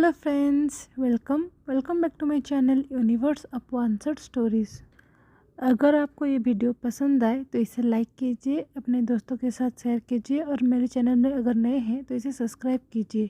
Hello friends, welcome back to my channel universe of unanswered stories. अगर आपको ये video पसंद आए तो इसे लाइक कीजिए, अपने दोस्तों के साथ शेयर कीजिए और मेरे चैनल में अगर नए हैं तो इसे सब्सक्राइब कीजिए।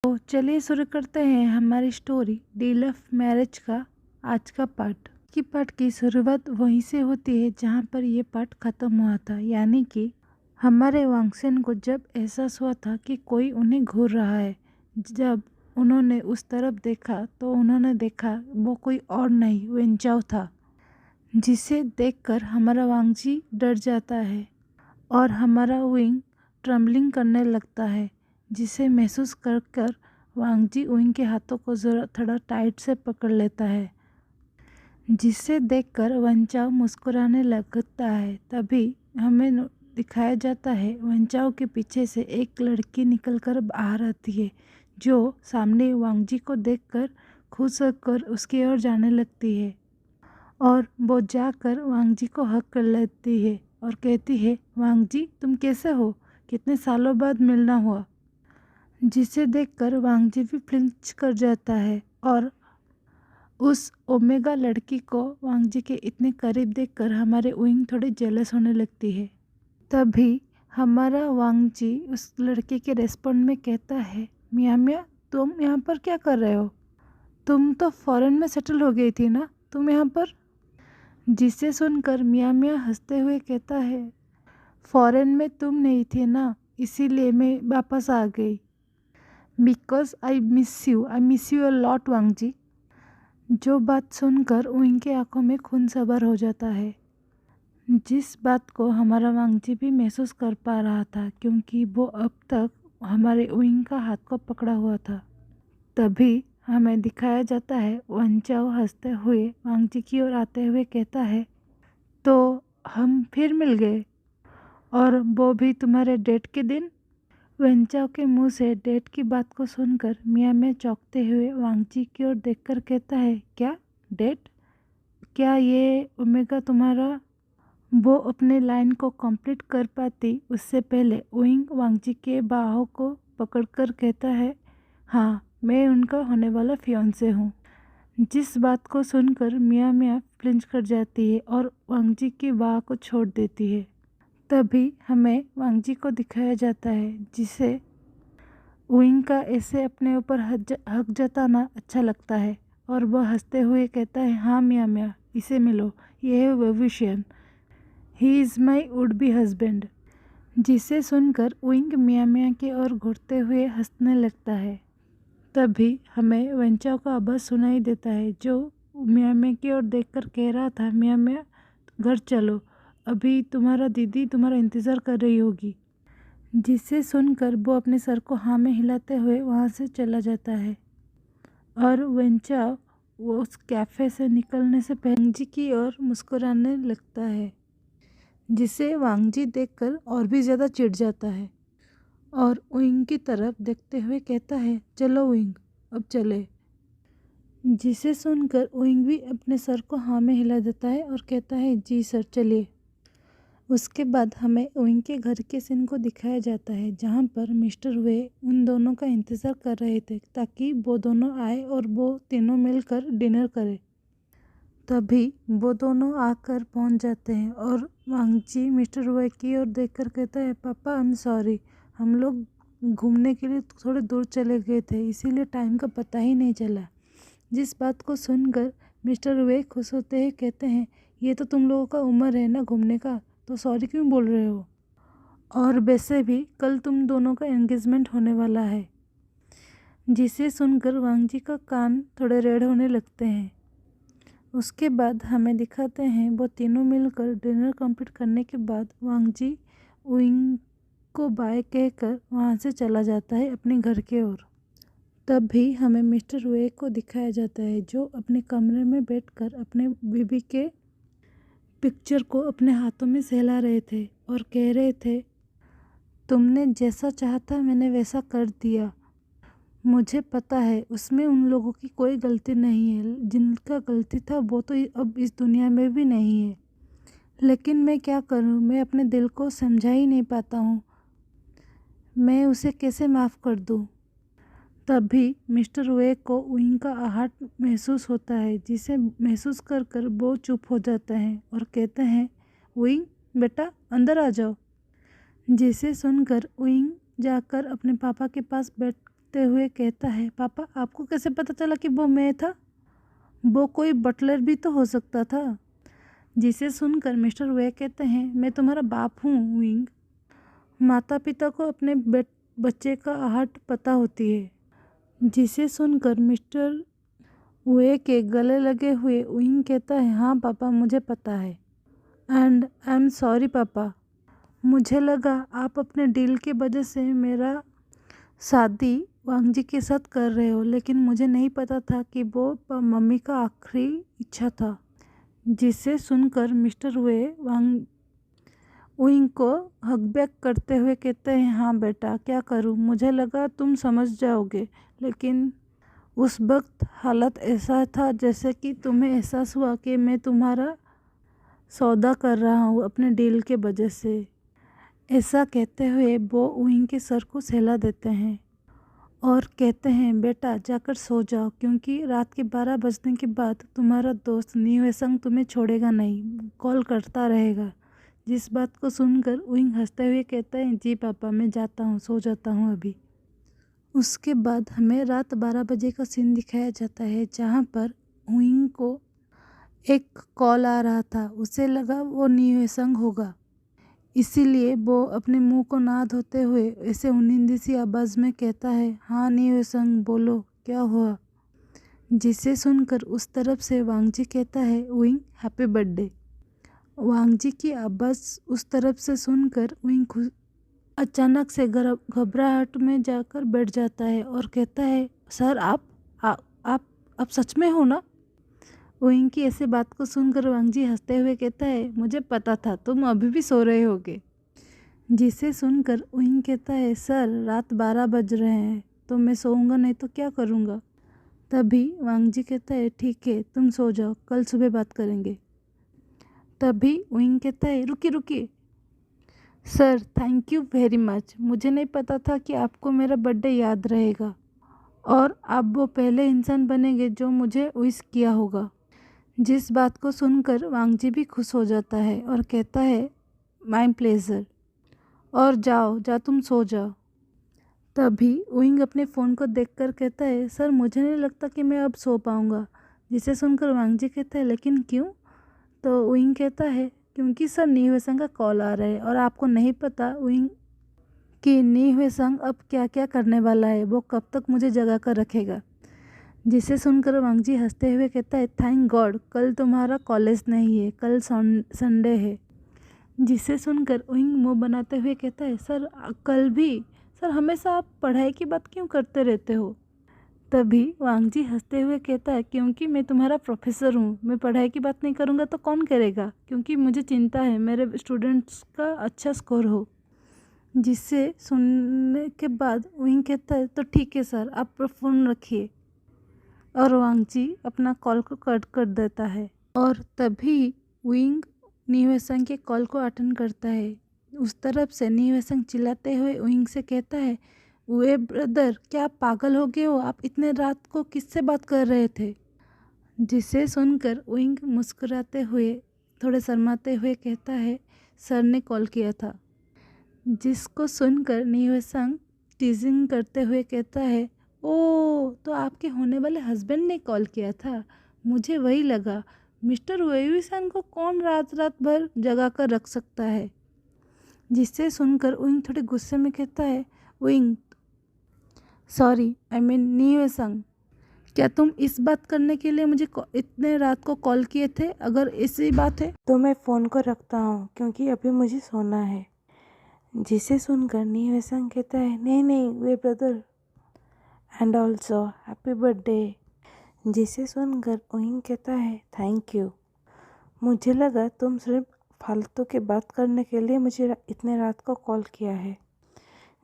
तो चलिए शुरू करते हैं हमारी स्टोरी डील ऑफ मैरिज का आज का पार्ट। पार्ट की शुरुआत वहीं से होती है जहाँ पर ये पार्ट ख़त्म हुआ था, यानी कि हमारे वांगसेन को जब एहसास हुआ था कि कोई उन्हें घूर रहा है। जब उन्होंने उस तरफ देखा तो उन्होंने देखा वो कोई और नहीं वेंचाओ था, जिसे देखकर हमारा वांगजी डर जाता है और हमारा विंग ट्रम्बलिंग करने लगता है, जिसे महसूस कर कर वांगजी विंग के हाथों को ज़रा थोड़ा टाइट से पकड़ लेता है, जिसे देखकर वेंचाओ मुस्कुराने लगता है। तभी हमें दिखाया जाता है वेंचाओ के पीछे से एक लड़की निकलकर बाहर आती है, जो सामने वांगजी को देखकर खुश होकर उसकी ओर जाने लगती है और वो जाकर वांगजी को हक कर लेती है और कहती है, वांगजी तुम कैसे हो, कितने सालों बाद मिलना हुआ। जिसे देखकर वांगजी भी फ्लिंच कर जाता है और उस ओमेगा लड़की को वांगजी के इतने करीब देखकर हमारे विंग थोड़ी जेलस होने लगती है। तभी हमारा वांगजी उस लड़के के रेस्पॉन्ड में कहता है, मियाँ मियाँ तुम यहाँ पर क्या कर रहे हो, तुम तो फॉरेन में सेटल हो गई थी ना, तुम यहाँ पर। जिसे सुनकर मियाँ मियाँ हंसते हुए कहता है, फॉरेन में तुम नहीं थे ना, इसीलिए मैं वापस आ गई। Because I miss you a lot वांगजी। जो बात सुनकर उनके आंखों में खून सवार हो जाता है, जिस बात को हमारा वांगजी भी महसूस कर पा रहा था, क्योंकि वो अब तक हमारे विंग का हाथ को पकड़ा हुआ था। तभी हमें दिखाया जाता है वेंचाओ हंसते हुए वांगजी की ओर आते हुए कहता है, तो हम फिर मिल गए, और वो भी तुम्हारे डेट के दिन। वेंचाओ के मुंह से डेट की बात को सुनकर मियाँ में चौंकते हुए वांगजी की ओर देखकर कहता है, क्या डेट, क्या ये ओमेगा तुम्हारा। वो अपने लाइन को कंप्लीट कर पाती उससे पहले विंग वांगजी के बाहों को पकड़कर कहता है, हाँ मैं उनका होने वाला फियांसे हूँ। जिस बात को सुनकर मियाँ मियाँ फ्लिंच कर जाती है और वांगजी की बाह को छोड़ देती है। तभी हमें वांगजी को दिखाया जाता है, जिसे विंग का ऐसे अपने ऊपर हक जताना अच्छा लगता है और वह हंसते हुए कहता है, हाँ मियाँ मियाँ इसे मिलो, ये है वेविशियन, he is my would be husband. जिसे सुनकर विंग मियाँ मियाँ की ओर घूरते हुए हंसने लगता है। तभी हमें वेंचाओ का आवाज़ सुनाई देता है, जो मियाँ मियाँ की ओर देखकर कह रहा था, मियाँ मियाँ घर चलो, अभी तुम्हारा दीदी तुम्हारा इंतज़ार कर रही होगी। जिसे सुनकर वो अपने सर को हाँ में हिलाते हुए वहाँ से चला जाता है और वेंचाओ वो उस कैफ़े से निकलने से पहले वांगजी की ओर मुस्कुराने लगता है, जिसे वांगजी देखकर और भी ज़्यादा चिढ़ जाता है और विंग की तरफ देखते हुए कहता है, चलो विंग अब चले। जिसे सुनकर विंग भी अपने सर को हाँ में हिला देता है और कहता है, जी सर चलिए। उसके बाद हमें विंग के घर के सीन को दिखाया जाता है, जहाँ पर मिस्टर वे उन दोनों का इंतज़ार कर रहे थे ताकि वो दोनों आए और वो तीनों मिलकर डिनर करें। तभी वो दोनों आकर पहुंच जाते हैं और वांगजी मिस्टर वे की ओर देखकर कहता है, पापा आई एम सॉरी, हम लोग घूमने के लिए थोड़े दूर चले गए थे, इसीलिए टाइम का पता ही नहीं चला। जिस बात को सुनकर मिस्टर वे खुश होते हैं, कहते हैं, ये तो तुम लोगों का उम्र है ना घूमने का, तो सॉरी क्यों बोल रहे हो, और वैसे भी कल तुम दोनों का एंगेजमेंट होने वाला है। जिसे सुनकर वांगजी का कान थोड़े रेड होने लगते हैं। उसके बाद हमें दिखाते हैं वो तीनों मिलकर डिनर कंप्लीट करने के बाद वांगजी विंग को बाय कहकर वहाँ से चला जाता है अपने घर के ओर। तभी हमें मिस्टर वे को दिखाया जाता है, जो अपने कमरे में बैठकर अपने बीबी के पिक्चर को अपने हाथों में सहला रहे थे और कह रहे थे, तुमने जैसा चाहा था मैंने वैसा कर दिया। मुझे पता है उसमें उन लोगों की कोई गलती नहीं है, जिनका गलती था वो तो अब इस दुनिया में भी नहीं है, लेकिन मैं क्या करूं, मैं अपने दिल को समझा ही नहीं पाता हूं, मैं उसे कैसे माफ़ कर दूं। तभी मिस्टर वे को उइंग का आहट महसूस होता है, जिसे महसूस कर कर वो चुप हो जाते हैं और कहते हैं, उइंग बेटा अंदर आ जाओ। जिसे सुनकर उइंग जाकर अपने पापा के पास बैठते हुए कहता है, पापा आपको कैसे पता चला कि वो मैं था? वो कोई बटलर भी तो हो सकता था। जिसे सुनकर मिस्टर वे कहते हैं, मैं तुम्हारा बाप हूँ उइंग। माता पिता को अपने बच्चे का आहट पता होती है। जिसे सुनकर मिस्टर वे के गले लगे हुए उइंग कहता है, हाँ पापा मुझे पता है, एंड आई एम सॉरी पापा। मुझे लगा आप अपने डील के वजह से मेरा शादी वांग जी के साथ कर रहे हो, लेकिन मुझे नहीं पता था कि वो मम्मी का आखिरी इच्छा था। जिसे सुनकर मिस्टर वे वांग उइंग को हकबैक करते हुए कहते हैं, हाँ बेटा क्या करूँ, मुझे लगा तुम समझ जाओगे, लेकिन उस वक्त हालत ऐसा था जैसे कि तुम्हें एहसास हुआ कि मैं तुम्हारा सौदा कर रहा हूँ अपने डील के वजह से। ऐसा कहते हुए वो उइंग के सर को सहला देते हैं और कहते हैं, बेटा जाकर सो जाओ, क्योंकि रात के 12 बजने के बाद तुम्हारा दोस्त न्यूएसंग तुम्हें छोड़ेगा नहीं, कॉल करता रहेगा। जिस बात को सुनकर उइंग हंसते हुए कहता है, जी पापा मैं जाता हूँ, सो जाता हूँ अभी। उसके बाद हमें रात 12 बजे का सीन दिखाया जाता है, जहाँ पर उइंग को एक कॉल आ रहा था। उसे लगा वो न्यूएसंग होगा, इसीलिए वो अपने मुंह को ना धोते हुए ऐसे उनिंदी सी आवाज़ में कहता है, हाँ न्यूएसंग बोलो क्या हुआ। जिसे सुनकर उस तरफ से वांग जी कहता है, उइंग हैप्पी बर्थडे। वांग जी की आवाज़ उस तरफ से सुनकर उइंग अचानक से घबराहट में जाकर बैठ जाता है और कहता है, सर आप सच में हो ना? उइंग की ऐसे बात को सुनकर वांग जी हंसते हुए कहता है, मुझे पता था तुम अभी भी सो रहे होगे। जिसे सुनकर उइंग कहता है, सर रात 12 बज रहे हैं तो मैं सोऊंगा नहीं तो क्या करूँगा। तभी वांग जी कहता है, ठीक है तुम सो जाओ, कल सुबह बात करेंगे। तभी उइंग कहता है, रुकिए रुकिए sir, thank you very much. मुझे नहीं पता था कि आपको मेरा बर्थडे याद रहेगा और आप वो पहले इंसान बनेंगे जो मुझे विश किया होगा। जिस बात को सुनकर वांग जी भी खुश हो जाता है और कहता है, माय प्लेजर, और जा तुम सो जाओ। तभी उइंग अपने फ़ोन को देखकर कहता है, सर मुझे नहीं लगता कि मैं अब सो पाऊँगा। जिसे सुनकर वांग जी कहता है, लेकिन क्यों? तो उइंग कहता है, क्योंकि सर न्यूएसंग का कॉल आ रहा है और आपको नहीं पता उइंग कि न्यूएसंग अब क्या क्या करने वाला है, वो कब तक मुझे जगा कर रखेगा। जिसे सुनकर वांग जी हंसते हुए कहता है, थैंक गॉड कल तुम्हारा कॉलेज नहीं है, कल संडे है। जिसे सुनकर उइंग मुंह बनाते हुए कहता है, सर कल भी? सर हमेशा आप पढ़ाई की बात क्यों करते रहते हो? तभी वांग जी हंसते हुए कहता है, क्योंकि मैं तुम्हारा प्रोफेसर हूँ, मैं पढ़ाई की बात नहीं करूँगा तो कौन करेगा, क्योंकि मुझे चिंता है मेरे स्टूडेंट्स का अच्छा स्कोर हो। जिससे सुनने के बाद उइंग कहता है, तो ठीक है सर आप फ़ोन रखिए। और वांग जी अपना कॉल को कट कर देता है और तभी उइंग न्यूएसंग के कॉल को अटेंड करता है। उस तरफ से न्यूएसंग चिल्लाते हुए उइंग से कहता है, वे ब्रदर क्या आप पागल हो गए हो, आप इतने रात को किससे बात कर रहे थे? जिसे सुनकर उइंग मुस्कुराते हुए थोड़े शर्माते हुए कहता है, सर ने कॉल किया था। जिसको सुनकर न्यूएसंग टीजिंग करते हुए कहता है, ओ तो आपके होने वाले हस्बैंड ने कॉल किया था, मुझे वही लगा, मिस्टर वेयुसन को कौन रात रात भर जगा कर रख सकता है। जिससे सुनकर उइंग थोड़े गुस्से में कहता है, उइंग सॉरी आई मीन न्यूएसंग, क्या तुम इस बात करने के लिए मुझे इतने रात को कॉल किए थे? अगर ऐसी बात है तो मैं फ़ोन को रखता हूँ, क्योंकि अभी मुझे सोना है। जिसे सुनकर न्यूएसंग कहता है, नहीं वे brother and also happy birthday. जिसे सुनकर उइंग कहता है, थैंक यू, मुझे लगा तुम सिर्फ फालतू की बात करने के लिए मुझे इतने रात को कॉल किया है।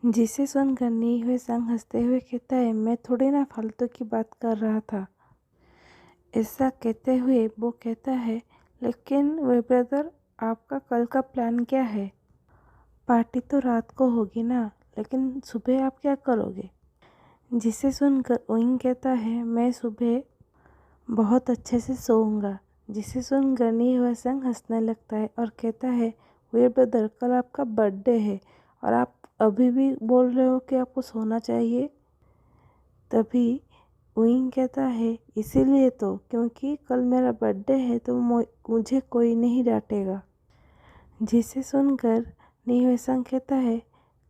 जिसे सुनकर न्यूएसंग हंसते हुए कहता है, मैं थोड़ी ना फालतू की बात कर रहा था। ऐसा कहते हुए वो कहता है, लेकिन वे ब्रदर आपका कल का प्लान क्या है? पार्टी तो रात को होगी ना, लेकिन सुबह आप क्या करोगे? जिसे सुनकर उइंग कहता है मैं सुबह बहुत अच्छे से सोऊंगा। जिसे सुनकर नी हुएसंग हंसने लगता है और कहता है वीर ब्रदर, कल आपका बर्थडे है और आप अभी भी बोल रहे हो कि आपको सोना चाहिए। तभी उइंग कहता है इसीलिए तो, क्योंकि कल मेरा बर्थडे है तो मुझे कोई नहीं डांटेगा। जिसे सुनकर नी हुएसंग कहता है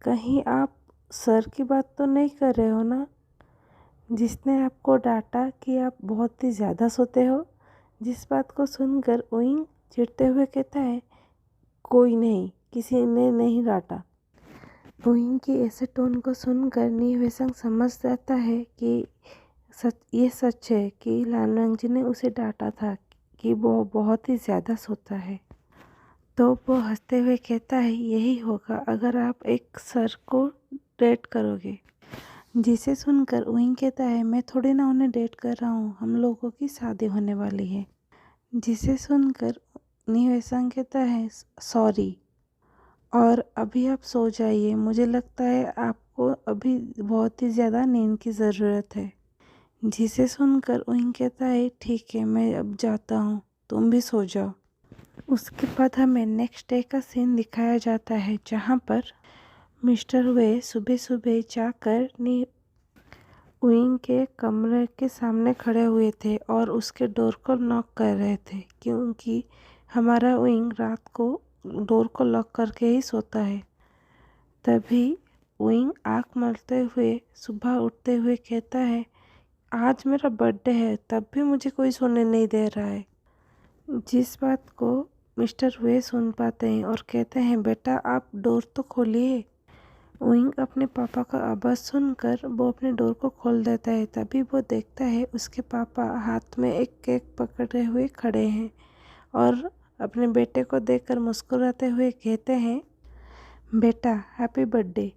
कहीं आप सर की बात तो नहीं कर रहे हो ना, जिसने आपको डांटा कि आप बहुत ही ज़्यादा सोते हो। जिस बात को सुनकर उइंग चिढ़ते हुए कहता है कोई नहीं, किसी ने नहीं डांटा। उइंग की ऐसे टोन को सुनकर नी हुएसंग समझ जाता है कि ये सच है कि लानरंगजी ने उसे डांटा था कि वो बहुत ही ज़्यादा सोता है। तो वो हंसते हुए कहता है यही होगा अगर आप एक सर को डेट करोगे। जिसे सुनकर उइंग कहता है मैं थोड़ी ना उन्हें डेट कर रहा हूँ, हम लोगों की शादी होने वाली है। जिसे सुनकर नी हुएसंग कहता है सॉरी, और अभी आप सो जाइए, मुझे लगता है आपको अभी बहुत ही ज़्यादा नींद की ज़रूरत है। जिसे सुनकर उइंग कहता है ठीक है, मैं अब जाता हूँ, तुम भी सो जाओ। उसके बाद हमें नेक्स्ट डे का सीन दिखाया जाता है जहाँ पर मिस्टर वे सुबह सुबह जाकर उइंग के कमरे के सामने खड़े हुए थे और उसके डोर को नॉक कर रहे थे, क्योंकि हमारा उइंग रात को डोर को लॉक करके ही सोता है। तभी उइंग आँख मलते हुए सुबह उठते हुए कहता है आज मेरा बर्थडे है, तब भी मुझे कोई सोने नहीं दे रहा है। जिस बात को मिस्टर वे सुन पाते हैं और कहते हैं बेटा आप डोर तो खोलिए। उइंग अपने पापा का आवाज़ सुनकर वो अपने डोर को खोल देता है। तभी वो देखता है उसके पापा हाथ में एक केक पकड़े हुए खड़े हैं और अपने बेटे को देखकर मुस्कुराते हुए कहते हैं बेटा हैप्पी बर्थडे।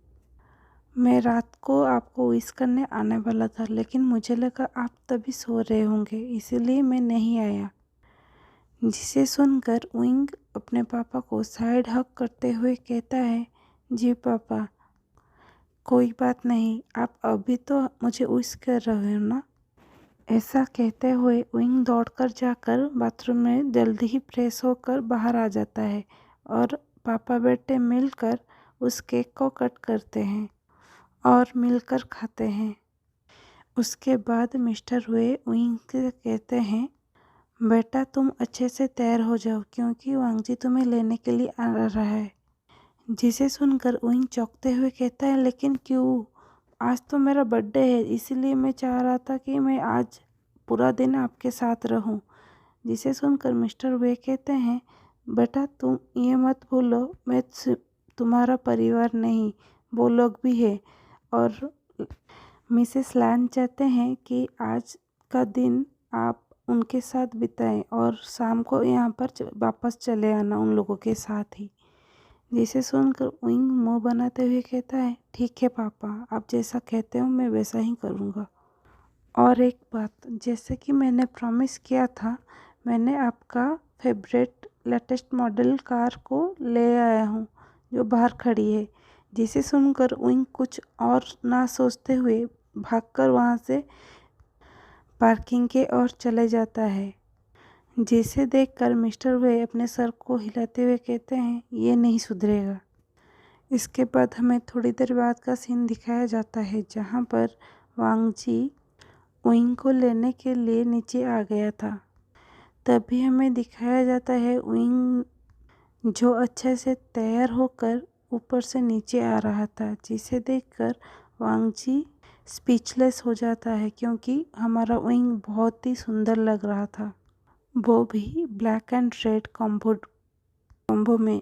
मैं रात को आपको विश करने आने वाला था, लेकिन मुझे लगा आप तभी सो रहे होंगे, इसीलिए मैं नहीं आया। जिसे सुनकर उइंग अपने पापा को साइड हग करते हुए कहता है जी पापा, कोई बात नहीं, आप अभी तो मुझे विश कर रहे हो ना। ऐसा कहते हुए उइंग दौड़कर जाकर बाथरूम में जल्दी ही फ्रेश होकर बाहर आ जाता है और पापा बेटे मिलकर उस केक को कट करते हैं और मिलकर खाते हैं। उसके बाद मिस्टर वे उइंग से कहते हैं बेटा तुम अच्छे से तैयार हो जाओ, क्योंकि वांगजी तुम्हें लेने के लिए आ रहा है। जिसे सुनकर उइंग चौंकते हुए कहता है लेकिन क्यों, आज तो मेरा बर्थडे है, इसीलिए मैं चाह रहा था कि मैं आज पूरा दिन आपके साथ रहूं। जिसे सुनकर मिस्टर वे कहते हैं बेटा तुम ये मत भूलो, मैं तुम्हारा परिवार नहीं, वो लोग भी है, और मिसेस लैन चाहते हैं कि आज का दिन आप उनके साथ बिताएं और शाम को यहाँ पर वापस चले आना उन लोगों के साथ ही। जिसे सुनकर उइंग मुंह बनाते हुए कहता है ठीक है पापा, आप जैसा कहते हो मैं वैसा ही करूँगा। और एक बात, जैसे कि मैंने प्रॉमिस किया था, मैंने आपका फेवरेट लेटेस्ट मॉडल कार को ले आया हूँ जो बाहर खड़ी है। जिसे सुनकर उइंग कुछ और ना सोचते हुए भागकर वहाँ से पार्किंग के ओर चले जाता है। जिसे देखकर मिस्टर वे अपने सर को हिलाते हुए कहते हैं ये नहीं सुधरेगा। इसके बाद हमें थोड़ी देर बाद का सीन दिखाया जाता है जहाँ पर वांगजी उइंग को लेने के लिए नीचे आ गया था। तभी हमें दिखाया जाता है उइंग जो अच्छे से तैयार होकर ऊपर से नीचे आ रहा था, जिसे देखकर वांगजी स्पीचलेस हो जाता है, क्योंकि हमारा उइंग बहुत ही सुंदर लग रहा था, वो भी ब्लैक एंड रेड कॉम्बो में।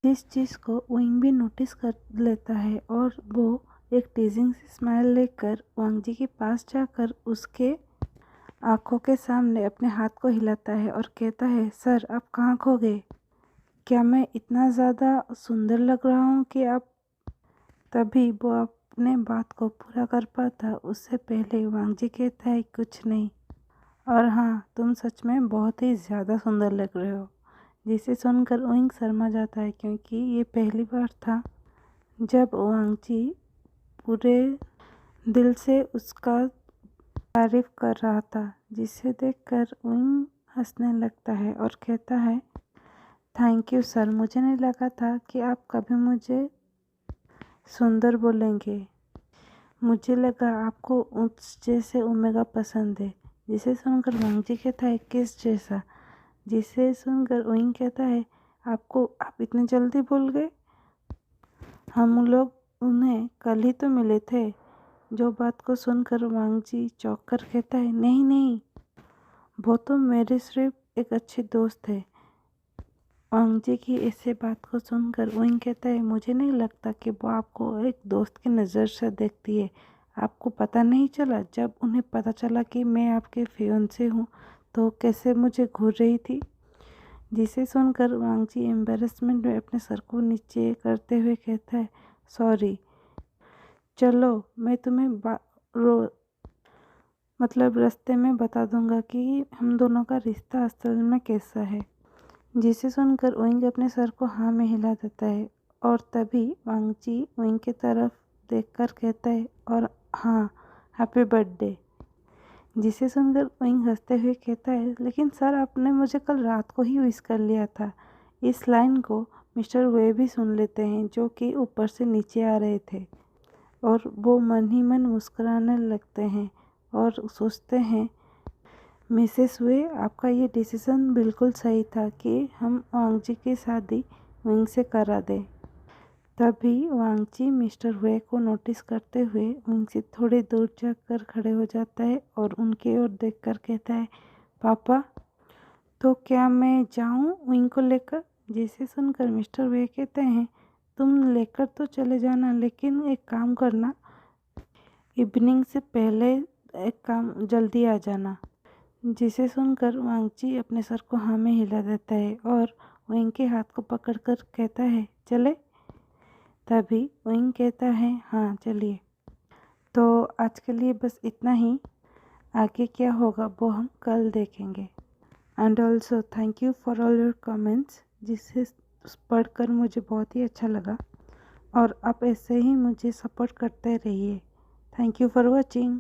जिस चीज़ को उइंग भी नोटिस कर लेता है और वो एक टीजिंग सी स्माइल लेकर वांगजी के पास जाकर उसके आंखों के सामने अपने हाथ को हिलाता है और कहता है सर आप कहाँ खो गए, क्या मैं इतना ज़्यादा सुंदर लग रहा हूँ कि आप। तभी वो अपने बात को पूरा कर पाता उससे पहले वांगजी कहता है कुछ नहीं, और हाँ तुम सच में बहुत ही ज़्यादा सुंदर लग रहे हो। जिसे सुनकर उइंग शर्मा जाता है, क्योंकि ये पहली बार था जब वांगजी पूरे दिल से उसका तारीफ कर रहा था, जिसे देखकर विंग हंसने लगता है और कहता है, थैंक यू सर, मुझे नहीं लगा था कि आप कभी मुझे सुंदर बोलेंगे। मुझे लगा आपको ऊंट जैसे ओमेगा पसंद है। जिसे सुनकर वांग जी कहता है, किस जैसा? जिसे सुनकर विंग कहता है, आप इतने जल्दी भूल गए? हम लोग उन्हें कल ही तो मिले थे। जो बात को सुनकर वांग जी चौंक कर कहता है, नहीं नहीं, वो तो मेरे सिर्फ एक अच्छे दोस्त है। वांग जी की ऐसे बात को सुनकर विंग कहता है, मुझे नहीं लगता कि वो आपको एक दोस्त की नज़र से देखती है। आपको पता नहीं चला जब उन्हें पता चला कि मैं आपके फियोंसे हूँ तो कैसे मुझे घूर रही थी? जिसे सुनकर वांग जी एम्बेरसमेंट में अपने सर को नीचे करते हुए कहता है, सॉरी। चलो मैं तुम्हें रास्ते में बता दूंगा कि हम दोनों का रिश्ता असल में कैसा है। जिसे सुनकर विंग अपने सर को हाँ में हिला देता है और तभी वांग जी विंग की तरफ देखकर कहता है, और हाँ, हैप्पी बर्थडे। जिसे सुनकर विंग हंसते हुए कहता है, लेकिन सर आपने मुझे कल रात को ही विश कर लिया था। इस लाइन को मिस्टर वे भी सुन लेते हैं, जो कि ऊपर से नीचे आ रहे थे, और वो मन ही मन मुस्कुराने लगते हैं और सोचते हैं, मिसेस वे, आपका ये डिसीज़न बिल्कुल सही था कि हम वांग जी की शादी विंग से करा दें। तभी वांग जी मिस्टर वे को नोटिस करते हुए विंग से थोड़ी दूर जाकर खड़े हो जाता है और उनकी ओर देखकर कहता है, पापा, तो क्या मैं जाऊं विंग को लेकर? जिसे सुनकर मिस्टर वे कहते हैं, तुम लेकर तो चले जाना, लेकिन एक काम करना, इवनिंग से पहले एक काम जल्दी आ जाना। जिसे सुनकर वांग जी अपने सर को हाँ में हिला देता है और विंग के हाथ को पकड़कर कहता है, चले? तभी विंग कहता है, हाँ चलिए। तो आज के लिए बस इतना ही। आगे क्या होगा वो हम कल देखेंगे। And also thank you for all your comments, जिसे पढ़कर मुझे बहुत ही अच्छा लगा, और आप ऐसे ही मुझे सपोर्ट करते रहिए। Thank you for watching.